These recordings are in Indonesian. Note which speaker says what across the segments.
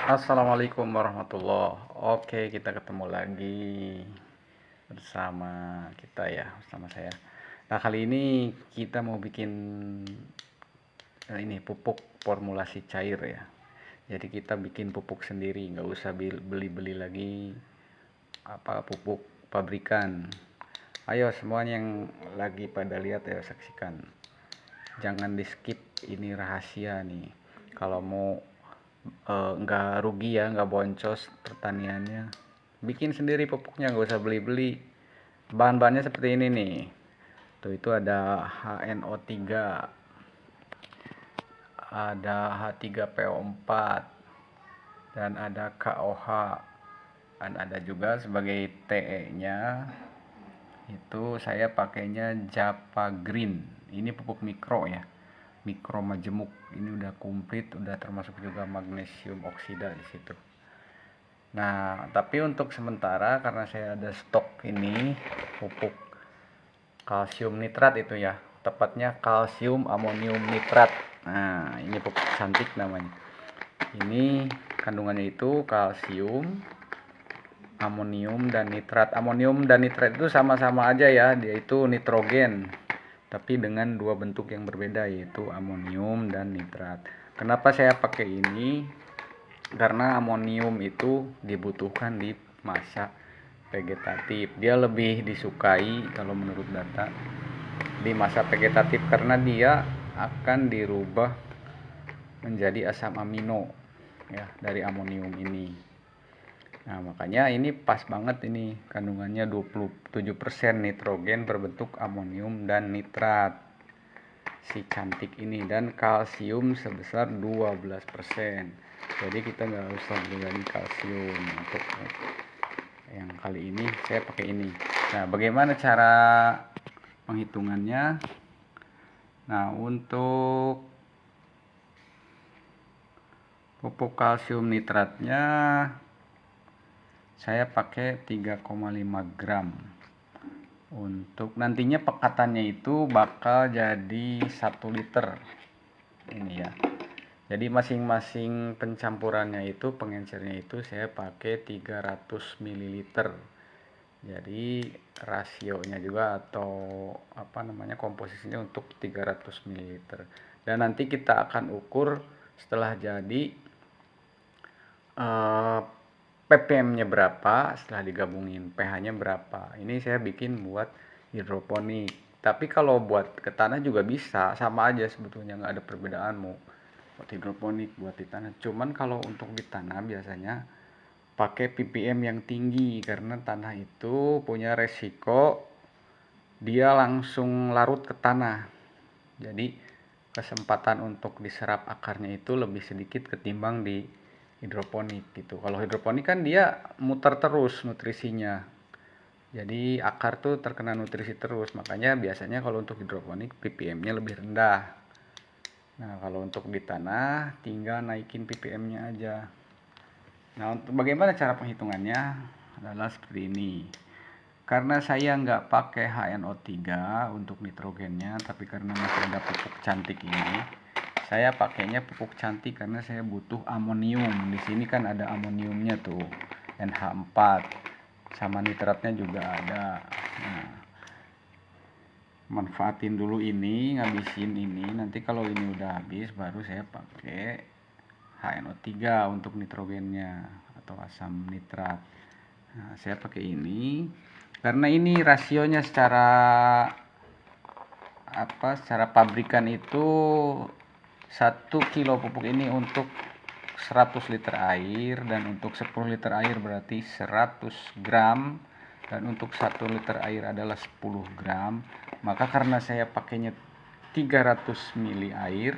Speaker 1: Assalamualaikum warahmatullah. Oke, kita ketemu lagi bersama kita ya, bersama saya. Nah, kali ini kita mau bikin ini pupuk formulasi cair ya. Jadi kita bikin pupuk sendiri, nggak usah beli-beli lagi apa pupuk pabrikan. Ayo semuanya yang lagi pada lihat ya saksikan. Jangan di skip, ini rahasia nih. Kalau mau nggak rugi ya, nggak boncos pertaniannya, bikin sendiri pupuknya, nggak usah beli-beli. Bahan-bahannya seperti ini nih. Tuh, itu ada HNO3, ada H3PO4, dan ada KOH, dan ada juga sebagai TE-nya itu saya pakainya Japa Green. Ini pupuk mikro ya, mikro majemuk. Ini udah komplit, udah termasuk juga magnesium oksida di situ. Nah, tapi untuk sementara karena saya ada stok ini pupuk kalsium nitrat itu ya, tepatnya kalsium amonium nitrat. Nah, ini pupuk cantik namanya. Ini kandungannya itu kalsium, amonium dan nitrat. Amonium dan nitrat itu sama-sama aja ya, dia itu nitrogen, tapi dengan dua bentuk yang berbeda, yaitu amonium dan nitrat. Kenapa saya pakai ini? Karena amonium itu dibutuhkan di masa vegetatif. Dia lebih disukai kalau menurut data di masa vegetatif karena dia akan dirubah menjadi asam amino ya dari amonium ini. Nah, makanya ini pas banget, ini kandungannya 27% nitrogen berbentuk amonium dan nitrat si cantik ini, dan kalsium sebesar 12%. Jadi kita nggak usah beli lagi kalsium. Untuk yang kali ini saya pakai ini. Nah, bagaimana cara penghitungannya? Nah, untuk pupuk kalsium nitratnya saya pakai 3,5 gram. Untuk nantinya pekatannya itu bakal jadi 1 liter ini ya. Jadi masing-masing pencampurannya itu, pengencernya itu saya pakai 300 ml. Jadi rasionya juga atau apa namanya komposisinya untuk 300 ml. Dan nanti kita akan ukur setelah jadi ppm-nya berapa, setelah digabungin pH-nya berapa. Ini saya bikin buat hidroponik. Tapi kalau buat ke tanah juga bisa, sama aja sebetulnya, nggak ada perbedaan mau buat hidroponik, buat di tanah. Cuman kalau untuk di tanah biasanya pakai ppm yang tinggi karena tanah itu punya resiko dia langsung larut ke tanah. Jadi kesempatan untuk diserap akarnya itu lebih sedikit ketimbang di hidroponik gitu. Kalau hidroponik kan dia muter terus nutrisinya. Jadi akar tuh terkena nutrisi terus. Makanya biasanya kalau untuk hidroponik ppm-nya lebih rendah. Nah, kalau untuk di tanah tinggal naikin ppm-nya aja. Nah, untuk bagaimana cara penghitungannya adalah seperti ini. Karena saya nggak pakai HNO3 untuk nitrogennya, tapi karena masih ada pupuk cantik ini, saya pakainya pupuk cantik karena saya butuh amonium. Di sini kan ada amoniumnya tuh, NH4, sama nitratnya juga ada. Nah, manfaatin dulu ini, ngabisin ini. Nanti kalau ini udah habis, baru saya pakai HNO3 untuk nitrogennya atau asam nitrat. Nah, saya pakai ini karena ini rasionya secara pabrikan itu 1 kilo pupuk ini untuk 100 liter air, dan untuk 10 liter air berarti 100 gram, dan untuk 1 liter air adalah 10 gram. Maka karena saya pakainya 300 mili air,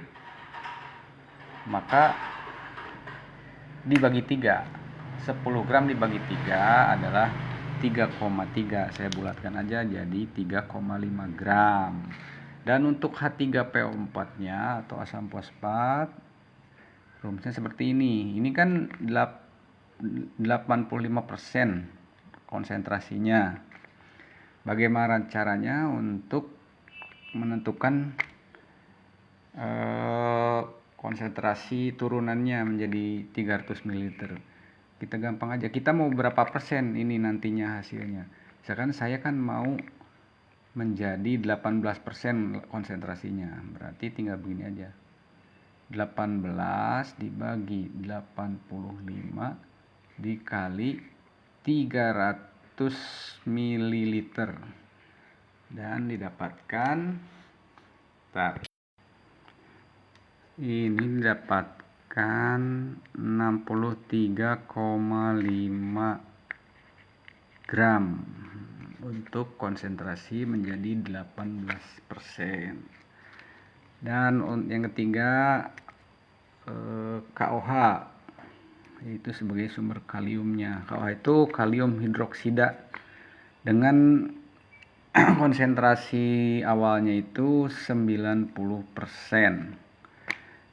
Speaker 1: maka dibagi 3, 10 gram dibagi 3 adalah 3,3. Saya bulatkan aja jadi 3,5 gram. Dan untuk H3PO4 nya atau asam fosfat, rumusnya seperti ini. Ini kan 85% konsentrasinya. Bagaimana caranya untuk menentukan konsentrasi turunannya menjadi 300 ml. Kita gampang aja, kita mau berapa persen ini nantinya hasilnya. Misalkan saya kan mau menjadi 18% konsentrasinya, berarti tinggal begini aja, 18 dibagi 85 dikali 300 ml dan didapatkan ini didapatkan 63,5 gram untuk konsentrasi menjadi 18%. Dan yang ketiga KOH, itu sebagai sumber kaliumnya. KOH itu kalium hidroksida dengan konsentrasi awalnya itu 90%.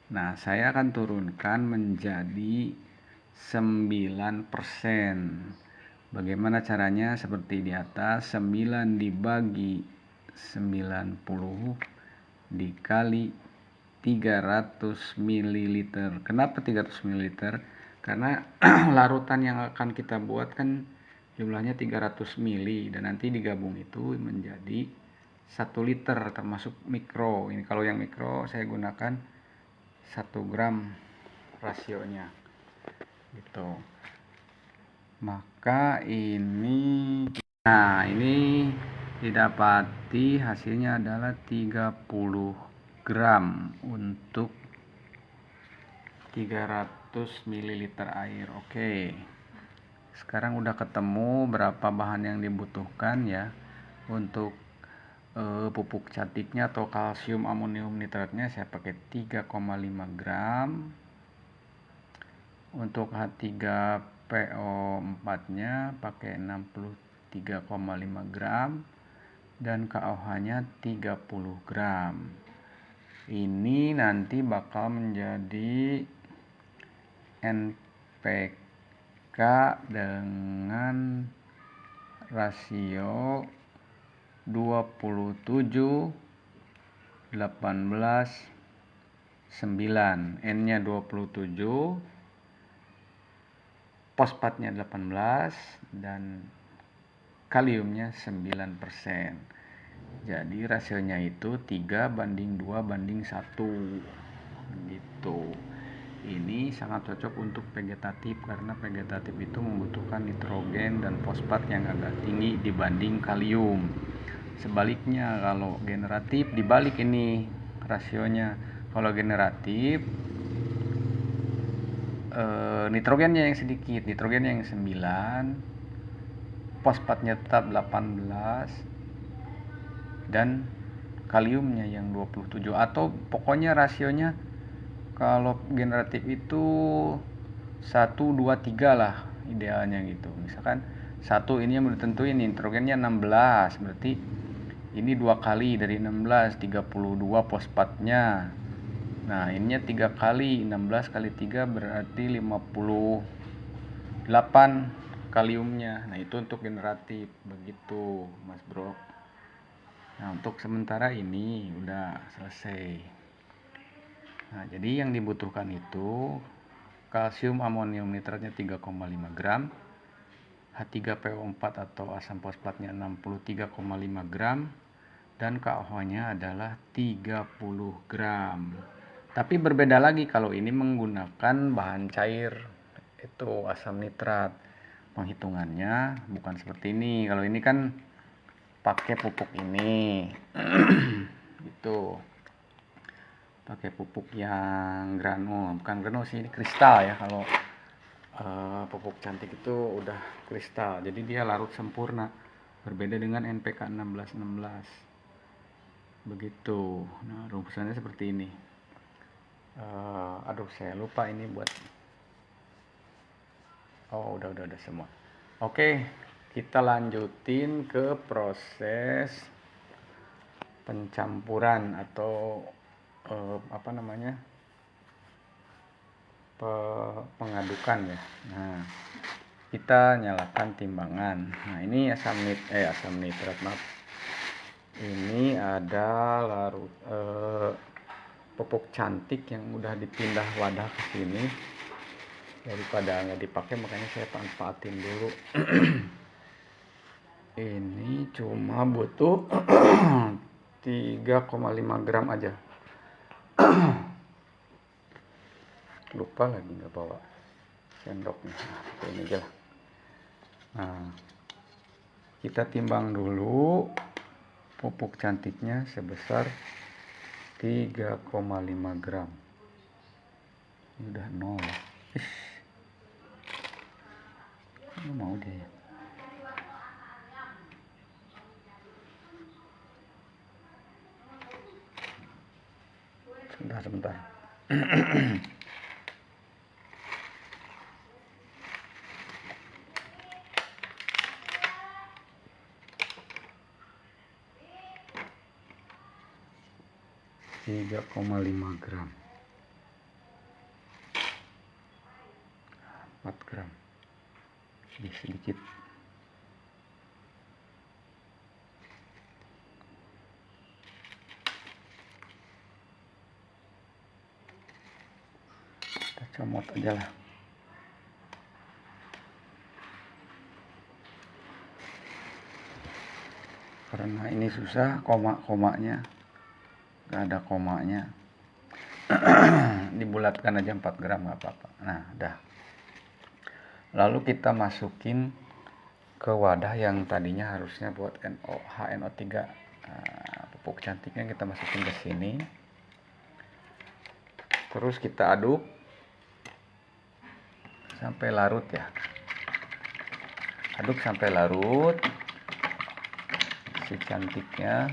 Speaker 1: Nah, saya akan turunkan menjadi 9%. Bagaimana caranya? Seperti di atas, 9 dibagi 90 dikali 300 ml. Kenapa 300 ml? Karena larutan yang akan kita buat kan jumlahnya 300 ml dan nanti digabung itu menjadi 1 liter termasuk mikro. Ini kalau yang mikro saya gunakan 1 gram rasionya gitu. Maka ini didapati hasilnya adalah 30 gram untuk 300 ml air. Oke. Sekarang udah ketemu berapa bahan yang dibutuhkan ya untuk pupuk cantiknya atau kalsium amonium nitratnya. Saya pakai 3,5 gram. Untuk H3PO4 nya pakai 63,5 gram dan KOH nya 30 gram. Ini nanti bakal menjadi NPK dengan rasio 27 18 9. N nya 27, fosfatnya 18 dan kaliumnya 9%. Jadi rasionya itu 3:2:1 gitu. Ini sangat cocok untuk vegetatif karena vegetatif itu membutuhkan nitrogen dan fosfat yang agak tinggi dibanding kalium. Sebaliknya kalau generatif dibalik ini rasionya. Kalau generatif nitrogennya yang sedikit, nitrogennya yang 9, fosfatnya tetap 18 dan kaliumnya yang 27, atau pokoknya rasionya kalau generatif itu 1, 2, 3 lah idealnya gitu. Misalkan 1 ini yang ditentuin nitrogennya 16, berarti ini 2 kali dari 16, 32 fosfatnya. Nah, ininya 3 kali, 16 kali 3 berarti 58 kaliumnya. Nah, itu untuk generatif, begitu Mas Bro. Nah, untuk sementara ini udah selesai. Nah, jadi yang dibutuhkan itu kalsium amonium nitratnya 3,5 gram, H3PO4 atau asam fosfatnya 63,5 gram, dan KOH-nya adalah 30 gram. Tapi berbeda lagi kalau ini menggunakan bahan cair, itu asam nitrat. Penghitungannya bukan seperti ini. Kalau ini kan pakai pupuk ini. Gitu. Pakai pupuk yang granul, bukan granul sih, ini kristal ya. Kalau pupuk cantik itu udah kristal, jadi dia larut sempurna, berbeda dengan NPK 1616 begitu. Nah, rumusannya seperti ini. Aduh, saya lupa ini buat udah semua. Oke, kita lanjutin ke proses pencampuran atau pengadukan ya. Nah, kita nyalakan timbangan. Nah, ini asam nitrat, maaf. Ini ada pupuk cantik yang udah dipindah wadah ke sini, daripada nggak dipakai makanya saya manfaatin dulu. Ini cuma butuh 3,5 gram aja. Lupa lagi nggak bawa sendoknya. Nah, ini aja lah. Nah, kita timbang dulu pupuk cantiknya sebesar 3,5 gram. Ini udah 0. Ini mau dia ya. Sebentar. 3,5 gram, 4 gram, lebih sedikit. Kita comot aja lah. Karena ini susah komanya, nggak ada komanya. Dibulatkan aja 4 gram nggak apa-apa. Nah udah, lalu kita masukin ke wadah yang tadinya harusnya buat HNO3. Nah, pupuk cantiknya kita masukin ke sini, terus kita aduk sampai larut ya. Aduk sampai larut si cantiknya,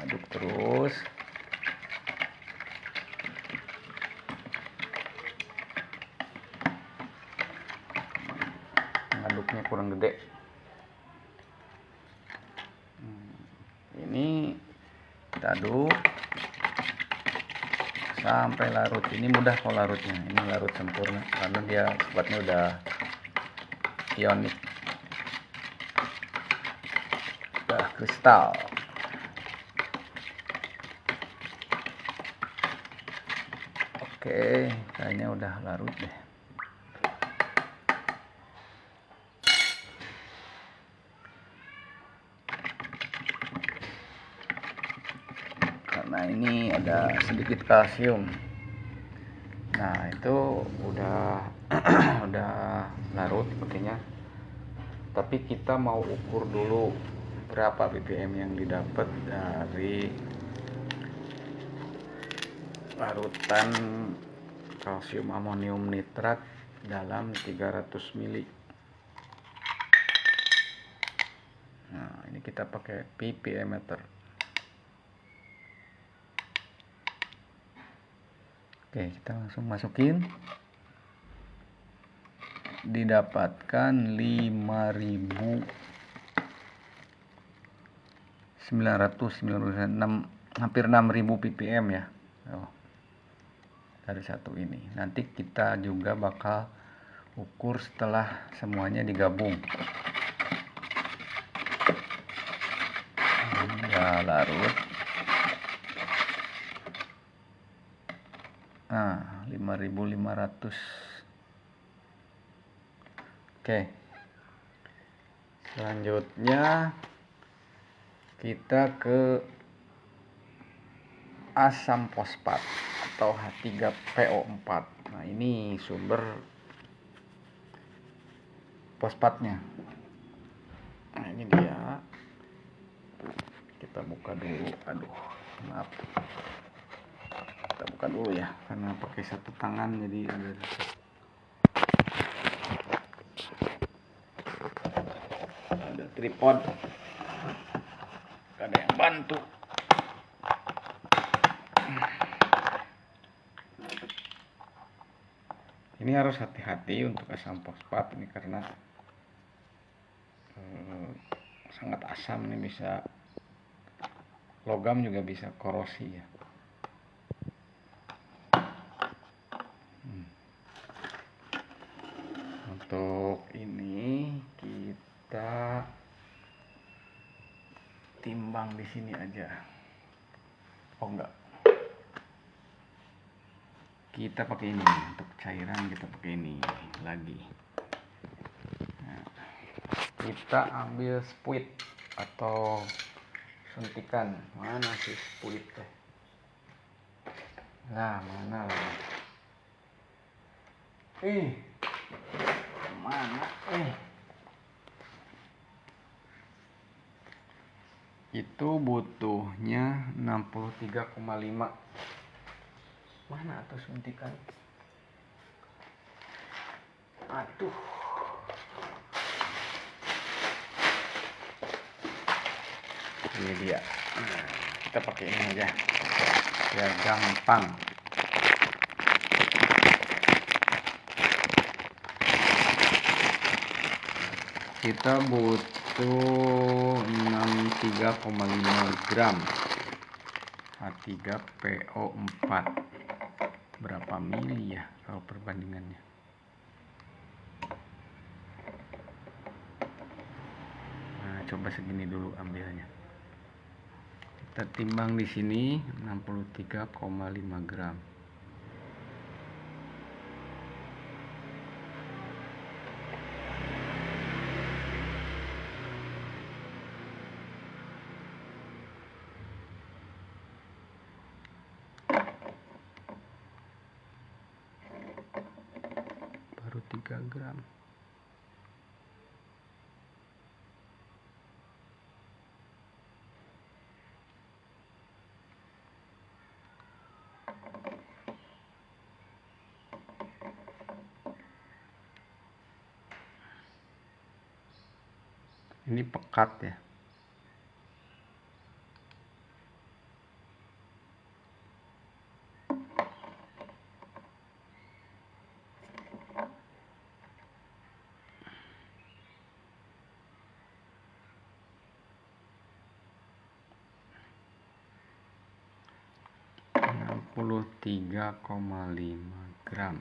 Speaker 1: aduk terus. Aduknya kurang gede. Ini kita aduk sampai larut. Ini mudah kok larutnya. Ini larut sempurna karena dia sifatnya udah ionik, udah kristal. Oke, kayaknya udah larut deh. Karena ini ada sedikit kalsium. Nah itu udah udah larut sepertinya. Tapi kita mau ukur dulu berapa ppm yang didapat dari larutan kalsium amonium nitrat dalam 300 ml. Nah ini kita pakai ppm meter. Oke, kita langsung masukin. Didapatkan 5.996, hampir 6.000 ppm ya. Dari satu ini. Nanti kita juga bakal ukur setelah semuanya digabung. Udah larut. Nah, 5.500. Oke. Selanjutnya kita ke asam fosfat atau H3PO4. Nah, ini sumber fosfatnya. Nah, ini dia. Kita buka dulu. Aduh, maaf. Kita buka dulu ya, karena pakai satu tangan jadi ada tripod, gak ada yang bantu. Ini harus hati-hati untuk asam fosfat ini karena sangat asam, ini bisa logam juga bisa korosi ya. Untuk ini kita timbang di sini aja. Oh enggak, kita pakai ini untuk cairan, kita pakai ini lagi. Nah, kita ambil spuit atau suntikan. Mana sih spuit teh? Nah, mana lagi? Mana? Itu butuhnya 63,5. Mana tuh suntikan? Aduh. Ini dia. Nah, kita pakai ini aja biar gampang. Kita butuh 63,5 gram H3PO4. Berapa mili ya kalau perbandingannya? Nah, coba segini dulu ambilnya. Kita timbang di sini 63,5 gram. Baru 3 gram. Ini pekat ya. Puluh 3,5 gram.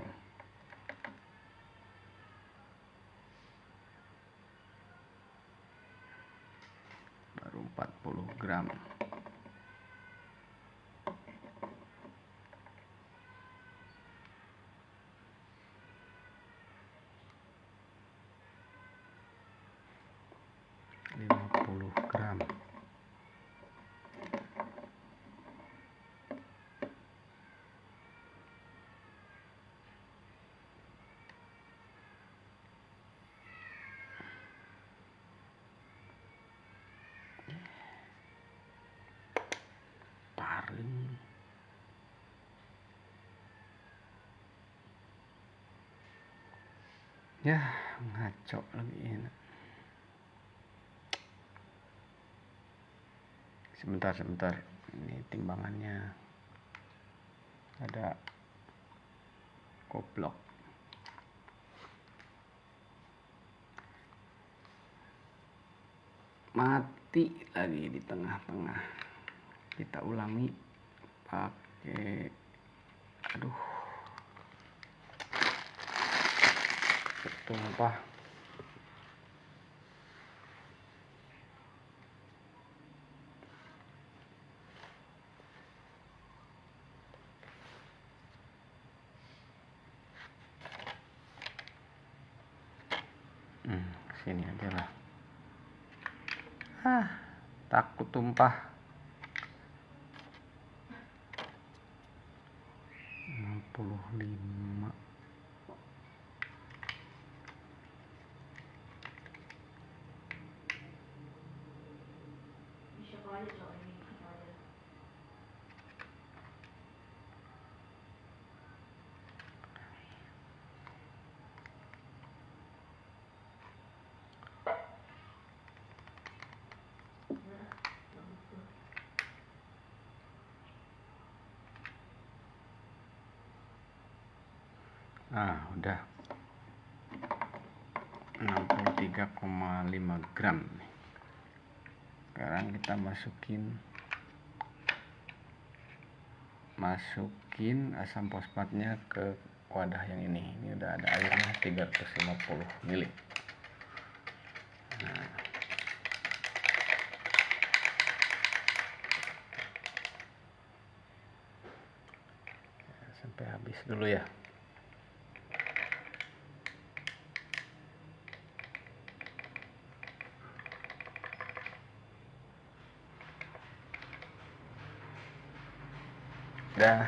Speaker 1: Baru 40 gram. Gram. Paling ya ngaco lagi enak. Sebentar, ini timbangannya ada goblok. Mati lagi di tengah-tengah. Kita ulangi pakai, aduh, tumpah. Sini aja lah. Takut tumpah. 65. Udah 63,5 gram. Sekarang kita masukin asam fosfatnya ke wadah yang ini. Ini udah ada airnya 350 ml. dulu ya. Udah.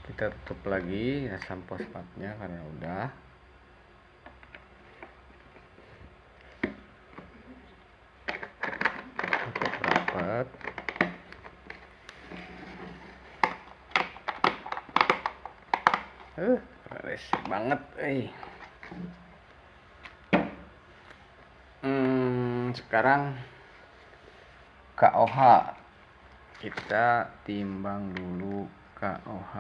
Speaker 1: Kita tutup lagi asam fosfatnya karena udah. Tutup rapat. Resik banget, sekarang KOH kita timbang dulu KOH.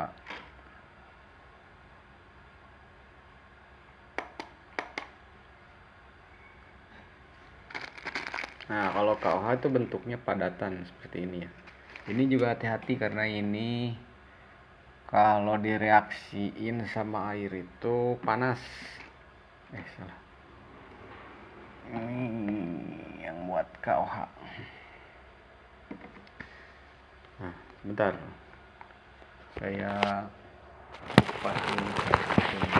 Speaker 1: Nah, kalau KOH itu bentuknya padatan seperti ini ya. Ini juga hati-hati karena ini kalau direaksiin sama air itu panas. Salah. Ini yang buat KOH. Nah, sebentar. Saya lupa ini.